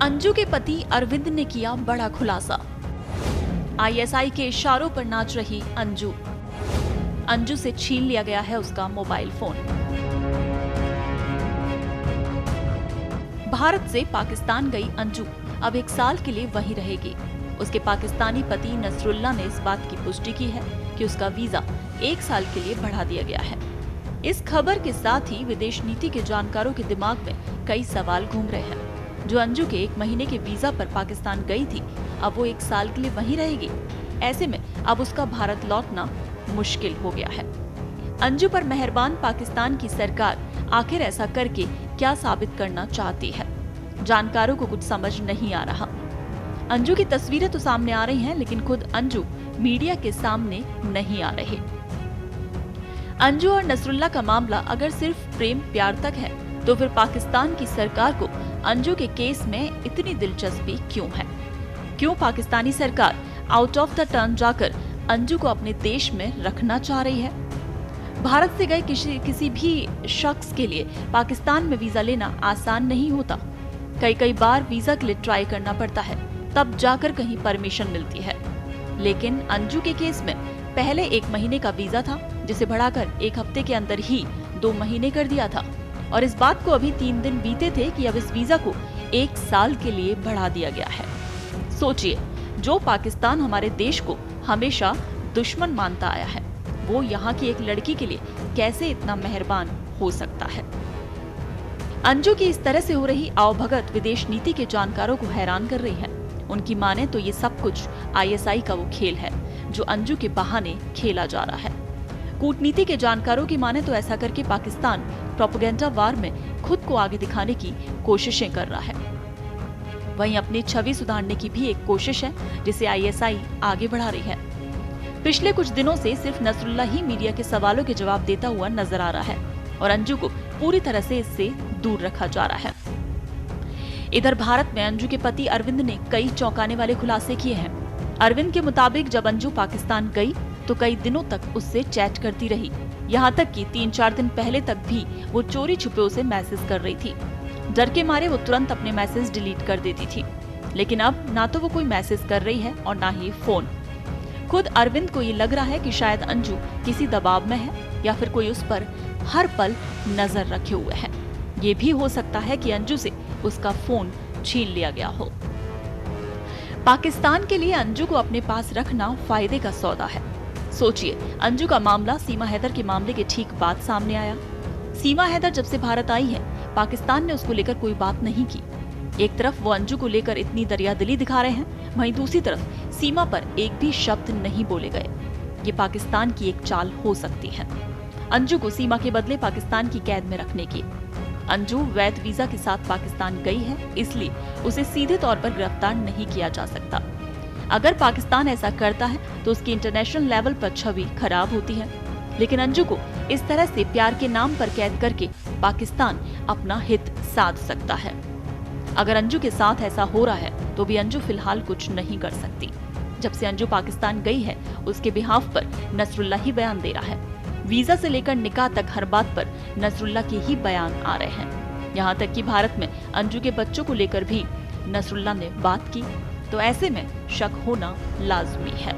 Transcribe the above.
अंजू के पति अरविंद ने किया बड़ा खुलासा। आईएसआई के इशारों पर नाच रही अंजू। अंजू से छीन लिया गया है उसका मोबाइल फोन। भारत से पाकिस्तान गई अंजू अब 1 साल के लिए वहीं रहेगी। उसके पाकिस्तानी पति नसरुल्लाह ने इस बात की पुष्टि की है कि उसका वीजा 1 साल के लिए बढ़ा दिया गया है। इस खबर के साथ ही विदेश नीति के जानकारों के दिमाग में कई सवाल घूम रहे हैं। जो अंजू के 1 महीने के वीजा पर पाकिस्तान गई थी, अब वो 1 साल के लिए वहीं रहेगी। ऐसे में अब उसका भारत लौटना मुश्किल हो गया है। अंजू पर मेहरबान पाकिस्तान की सरकार आखिर ऐसा करके क्या साबित करना चाहती है, जानकारों को कुछ समझ नहीं आ रहा। अंजू की तस्वीरें तो सामने आ रही हैं, लेकिन खुद अंजू मीडिया के सामने नहीं आ रहे। अंजू और नसरुल्लाह का मामला अगर सिर्फ प्रेम प्यार तक है, तो फिर पाकिस्तान की सरकार को अंजू के केस में इतनी दिलचस्पी क्यों है? क्यों पाकिस्तानी सरकार आउट ऑफ द टर्न जाकर अंजू को अपने देश में रखना चाह रही है? भारत से गए किसी भी शख्स के लिए पाकिस्तान में वीजा लेना आसान नहीं होता। कई बार वीजा के लिए ट्राई करना पड़ता है, तब जाकर कहीं परमिशन मिलती है। लेकिन अंजू के केस में पहले 1 महीने का वीजा था, जिसे बढ़ाकर 1 हफ्ते के अंदर ही 2 महीने कर दिया था। और इस बात को अभी 3 दिन बीते थे कि अब इस वीजा को 1 साल के लिए बढ़ा दिया गया है। सोचिए, जो पाकिस्तान हमारे देश को हमेशा दुश्मन मानता आया है, वो यहाँ की एक लड़की के लिए कैसे इतना मेहरबान हो सकता है? अंजू की इस तरह से हो रही आवभगत विदेश नीति के जानकारों को हैरान कर रही है। उनकी माने तो ये सब कुछ आईएसआई का वो खेल है जो अंजू के बहाने खेला जा रहा है। कूटनीति के जानकारों की माने तो ऐसा करके पाकिस्तान प्रोपेगेंडा वार में खुद को आगे दिखाने की कोशिशें कर रहा है। वहीं अपनी छवि सुधारने की भी एक कोशिश है, जिसे आईएसआई आगे बढ़ा रही है। पिछले कुछ दिनों से सिर्फ नसरुल्लाह ही मीडिया के सवालों के जवाब देता हुआ नजर आ रहा है और अंजू को पूरी तरह से इससे दूर रखा जा रहा है। इधर भारत में अंजू के पति अरविंद ने कई चौंकाने वाले खुलासे किए हैं। अरविंद के मुताबिक जब अंजू पाकिस्तान गई तो कई दिनों तक उससे चैट करती रही। यहाँ तक कि 3-4 दिन पहले तक भी वो चोरी छुपे उसे मैसेज कर रही थी। डर के मारे वो तुरंत अपने मैसेज डिलीट कर देती थी। लेकिन अब ना तो वो कोई मैसेज कर रही है और ना ही फोन। खुद अरविंद को ये लग रहा है कि शायद अंजू किसी दबाव में है या फिर कोई उस पर हर पल नजर रखे हुए है। ये भी हो सकता है कि अंजू से उसका फोन छीन लिया गया हो। पाकिस्तान के लिए अंजू को अपने पास रखना फायदे का सौदा है। सोचिए, अंजू का मामला सीमा हैदर के मामले के ठीक बाद सामने आया। सीमा हैदर जब से भारत आई है, पाकिस्तान ने उसको लेकर कोई बात नहीं की। एक तरफ वो अंजू को लेकर इतनी दरियादिली दिखा रहे हैं, वहीं दूसरी तरफ सीमा पर एक भी शब्द नहीं बोले गए। ये पाकिस्तान की एक चाल हो सकती है, अंजू को सीमा के बदले पाकिस्तान की कैद में रखने की। अंजू वैध वीजा के साथ पाकिस्तान गई है, इसलिए उसे सीधे तौर पर गिरफ्तार नहीं किया जा सकता। अगर पाकिस्तान ऐसा करता है तो उसकी इंटरनेशनल लेवल पर छवि खराब होती है। लेकिन अंजू को इस तरह से प्यार के नाम पर कैद करके पाकिस्तान अपना हित साध सकता है। अगर अंजू के साथ ऐसा हो रहा है तो भी अंजू फिलहाल कुछ नहीं कर सकती। जब से अंजू पाकिस्तान गई है, उसके बिहाफ पर नसरुल्लाह ही बयान दे रहा है। वीजा से लेकर निकाह तक हर बात पर नसरुल्लाह के ही बयान आ रहे हैं। यहाँ तक कि भारत में अंजू के बच्चों को लेकर भी नसरुल्लाह ने बात की, तो ऐसे में शक होना लाजमी है।